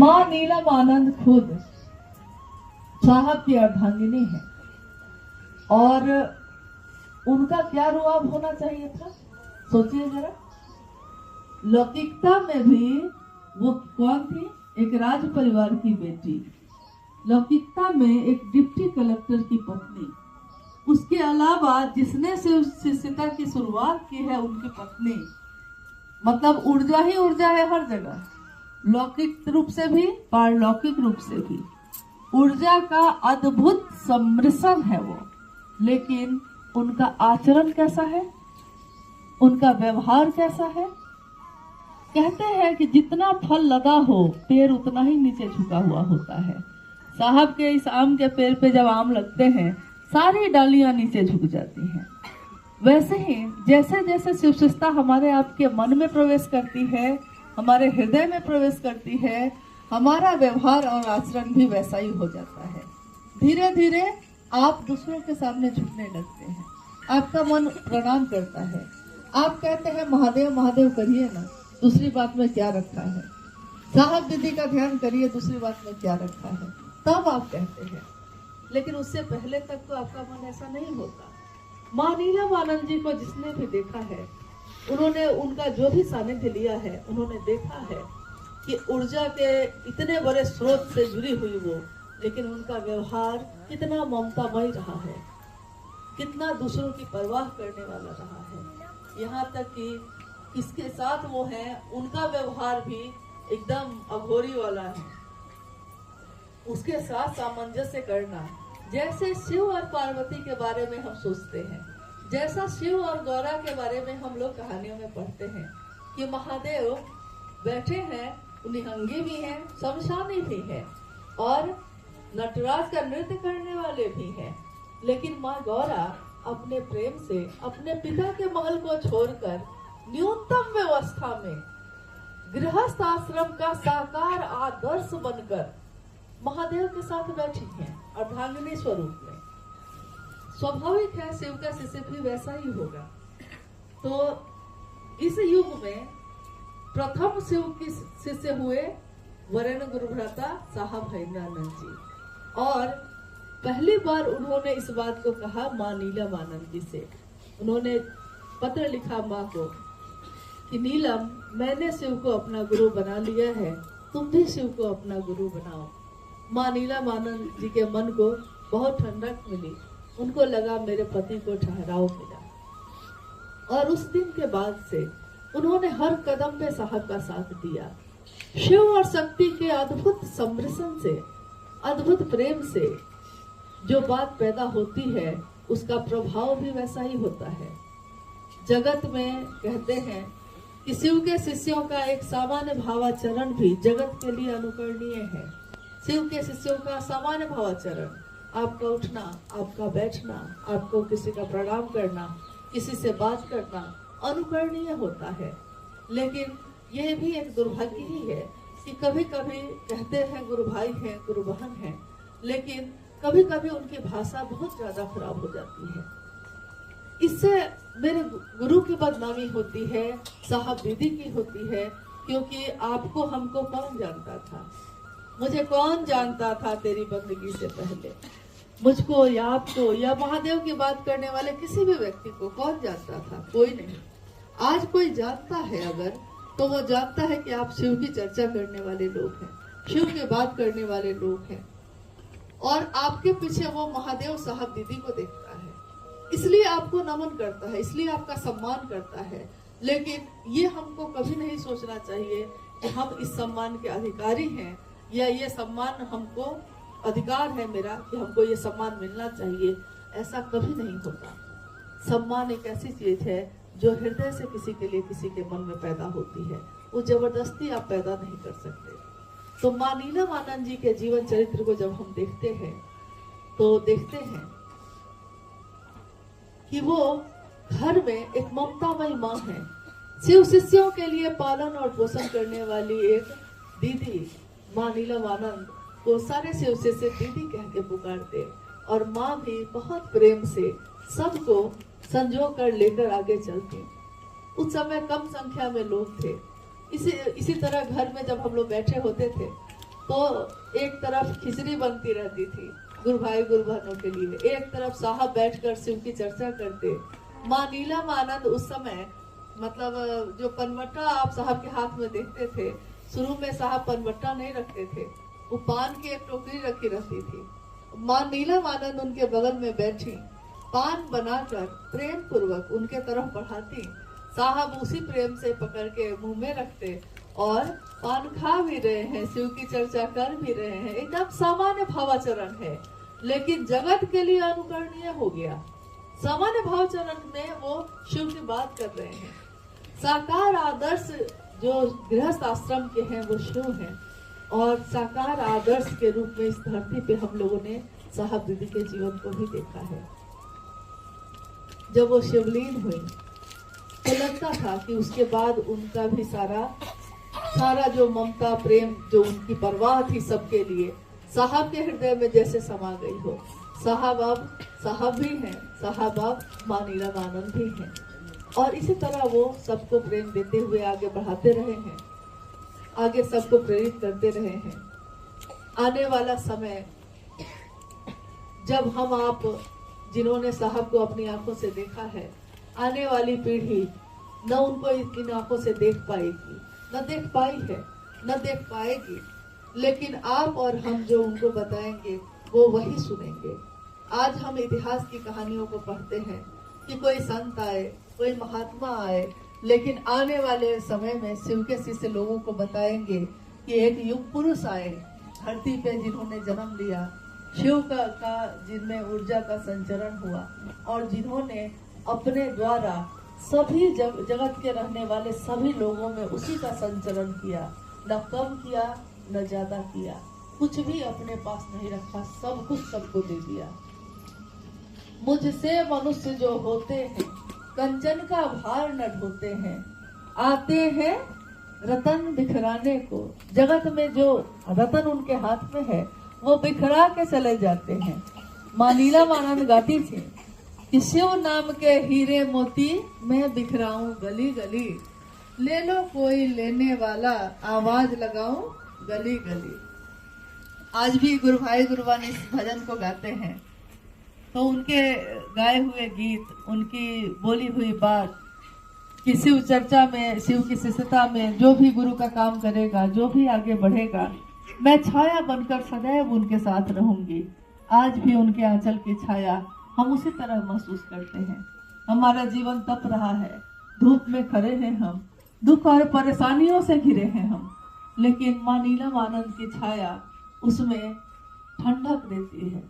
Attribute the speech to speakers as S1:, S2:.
S1: माँ नीलम आनंद खुद साहब की अर्धांगिनी है और उनका क्या रुआब होना चाहिए था, सोचिए जरा। लौकिकता में भी वो कौन थी? एक राज परिवार की बेटी, लौकिकता में एक डिप्टी कलेक्टर की पत्नी, उसके अलावा जिसने शिष्यता की शुरुआत की है उनकी पत्नी। मतलब ऊर्जा ही ऊर्जा है हर जगह, लौकिक रूप से भी पारलौकिक रूप से भी ऊर्जा का अद्भुत सम्मिश्रण है वो। लेकिन उनका आचरण कैसा है, उनका व्यवहार कैसा है? कहते हैं कि जितना फल लगा हो पेड़ उतना ही नीचे झुका हुआ होता है। साहब के इस आम के पेड़ पे जब आम लगते हैं सारी डालियां नीचे झुक जाती हैं। वैसे ही जैसे जैसे शिवशिष्टता हमारे आपके मन में प्रवेश करती है, हमारे हृदय में प्रवेश करती है, हमारा व्यवहार और आचरण भी वैसा ही हो जाता है। धीरे धीरे आप दूसरों के सामने झुकने लगते हैं, आपका मन प्रणाम करता है, आप कहते हैं महादेव महादेव करिए ना, दूसरी बात में क्या रखा है, साहब दीदी का ध्यान करिए, दूसरी बात में क्या रखा है, तब आप कहते हैं। लेकिन उससे पहले तक तो आपका मन ऐसा नहीं होता। माँ नीलम आनंद जी को जिसने भी देखा है, उन्होंने उनका जो भी सानिध्य लिया है, उन्होंने देखा है कि ऊर्जा के इतने बड़े स्रोत से जुड़ी हुई वो, लेकिन उनका व्यवहार कितना ममतामय रहा है, कितना दूसरों की परवाह करने वाला रहा है। यहाँ तक कि किसके साथ वो है उनका व्यवहार भी एकदम अघोरी वाला है, उसके साथ सामंजस्य करना। जैसे शिव और पार्वती के बारे में हम सोचते हैं, जैसा शिव और गौरा के बारे में हम लोग कहानियों में पढ़ते हैं कि महादेव बैठे हैं, निहंगी भी हैं, शमशानी भी हैं और नटराज का नृत्य करने वाले भी हैं। लेकिन माँ गौरा अपने प्रेम से अपने पिता के महल को छोड़कर न्यूनतम व्यवस्था में गृहस्थ आश्रम का साकार आदर्श बनकर महादेव के साथ बैठी हैं अर्धांगिनी स्वरूप में। स्वाभाविक है शिव का शिष्य भी वैसा ही होगा। तो इस युग में प्रथम शिव के शिष्य हुए वरेण्य गुरुभ्राता साहब हरिनानंद जी, और पहली बार उन्होंने इस बात को कहा माँ नीलम आनंद जी से। उन्होंने पत्र लिखा माँ को कि नीलम, मैंने शिव को अपना गुरु बना लिया है, तुम भी शिव को अपना गुरु बनाओ। माँ नीलम आनंद जी के मन को बहुत ठंडक मिली, उनको लगा मेरे पति को ठहराव मिला। और उस दिन के बाद से उन्होंने हर कदम पे साहब का साथ दिया। शिव और शक्ति के अद्भुत सम्मिश्रण से, अद्भुत प्रेम से जो बात पैदा होती है उसका प्रभाव भी वैसा ही होता है। जगत में कहते हैं कि शिव के शिष्यों का एक सामान्य भावाचरण भी जगत के लिए अनुकरणीय है। शिव के शिष्यों का सामान्य भावाचरण, आपका उठना, आपका बैठना, आपको किसी का प्रणाम करना, किसी से बात करना अनुकरणीय होता है। लेकिन यह भी एक दुर्भाग्य ही है कि कभी कभी कहते हैं गुरु भाई हैं, गुरु बहन हैं, लेकिन कभी कभी उनकी भाषा बहुत ज्यादा खराब हो जाती है। इससे मेरे गुरु की बदनामी होती है, साहब दीदी की होती है, क्योंकि आपको हमको कौन जानता था, मुझे कौन जानता था तेरी बंदगी से पहले, मुझको या आपको या महादेव की बात करने वाले किसी भी व्यक्ति को कौन जानता था? कोई नहीं। आज कोई जानता है अगर, तो वो जानता है कि आप शिव की चर्चा करने वाले लोग हैं, शिव की बात करने वाले लोग हैं, और आपके पीछे वो महादेव साहब दीदी को देखता है, इसलिए आपको नमन करता है, इसलिए आपका सम्मान करता है। लेकिन ये हमको कभी नहीं सोचना चाहिए कि हम इस सम्मान के अधिकारी हैं, या ये सम्मान हमको अधिकार है मेरा कि हमको ये सम्मान मिलना चाहिए। ऐसा कभी नहीं होता। सम्मान एक ऐसी चीज है जो हृदय से किसी के लिए किसी के मन में पैदा होती है, वो जबरदस्ती आप पैदा नहीं कर सकते। तो माँ नीलम आनंद जी के जीवन चरित्र को जब हम देखते हैं तो देखते हैं कि वो घर में एक ममतामयी माँ है, शिव शिष्यों के लिए पालन और पोषण करने वाली एक दीदी। माँ नीलम आनंद को सारे शिव शिष्य दीदी कह के पुकारते, और माँ भी बहुत प्रेम से सबको संजो कर लेकर आगे चलती। उस समय कम संख्या में लोग थे। इसी तरह घर में जब हम लोग बैठे होते थे तो एक तरफ खिचड़ी बनती रहती थी गुरु भाई गुरु बहनों के लिए, एक तरफ साहब बैठकर शिव की चर्चा करते। माँ नीलम आनंद उस समय मतलब जो पनवट्टा आप साहब के हाथ में देखते थे, शुरू में साहब पनवट्टा नहीं रखते थे, वो पान की एक टोकरी रखी रहती थी। माँ नीलम आनंद उनके बगल में बैठी पान बनाकर प्रेम पूर्वक उनके तरफ बढ़ाती, साहब उसी प्रेम से पकड़ के मुंह में रखते और पान खा भी रहे हैं, शिव की चर्चा कर भी रहे हैं। एकदम सामान्य भावाचरण है, लेकिन जगत के लिए अनुकरणीय हो गया। सामान्य भावाचरण में वो शिव की बात कर रहे हैं। साकार आदर्श जो गृहस्थ आश्रम के हैं वो शिव हैं, और साकार आदर्श के रूप में इस धरती पे हम लोगों ने साहब दीदी के जीवन को भी देखा है। जब वो शिवलीन हुई तो लगता था कि उसके बाद उनका भी सारा जो ममता प्रेम जो उनकी परवाह थी सबके लिए, साहब के हृदय में जैसे समा गई हो। साहब अब साहब भी हैं, साहब अब माँ नीलम आनंद भी हैं, और इसी तरह वो सबको प्रेम देते हुए आगे बढ़ाते रहे हैं, आगे सबको प्रेरित करते रहे हैं। आने वाला समय जब हम आप जिन्होंने साहब को अपनी आंखों से देखा है, आने वाली पीढ़ी न उनको इन आंखों से देख पाएगी, न देख पाई है, न देख पाएगी, लेकिन आप और हम जो उनको बताएंगे वो वही सुनेंगे। आज हम इतिहास की कहानियों को पढ़ते हैं कि कोई संत आए, कोई महात्मा आए, लेकिन आने वाले समय में शिव के शिष्य लोगों को बताएंगे कि एक युग पुरुष आए धरती पे जिन्होंने जन्म लिया, शिव का जिनमें ऊर्जा का संचरण हुआ, और जिन्होंने अपने द्वारा सभी जगत के रहने वाले सभी लोगों में उसी का संचरण किया, न कम किया न ज्यादा किया, कुछ भी अपने पास नहीं रखा, सब कुछ सबको दे दिया। मुझसे मनुष्य जो होते हैं कंचन का भार न ढोते हैं, आते हैं रतन बिखराने को। जगत में जो रतन उनके हाथ में है वो बिखरा के चले जाते हैं। माँ नीलम आनंद गाती थी कि शिव नाम के हीरे मोती मैं बिखराऊं गली गली, ले लो कोई लेने वाला आवाज लगाऊं गली गली। आज भी गुरु भाई गुरु बहन इस भजन को गाते हैं, तो उनके गाए हुए गीत, उनकी बोली हुई बात कि शिव चर्चा में, शिव की शिष्यता में जो भी गुरु का काम करेगा, जो भी आगे बढ़ेगा, मैं छाया बनकर सदैव उनके साथ रहूंगी। आज भी उनके आंचल की छाया हम उसी तरह महसूस करते हैं। हमारा जीवन तप रहा है, धूप में खड़े हैं हम, दुख और परेशानियों से घिरे हैं हम, लेकिन माँ नीलम आनंद की छाया उसमें ठंडक देती है,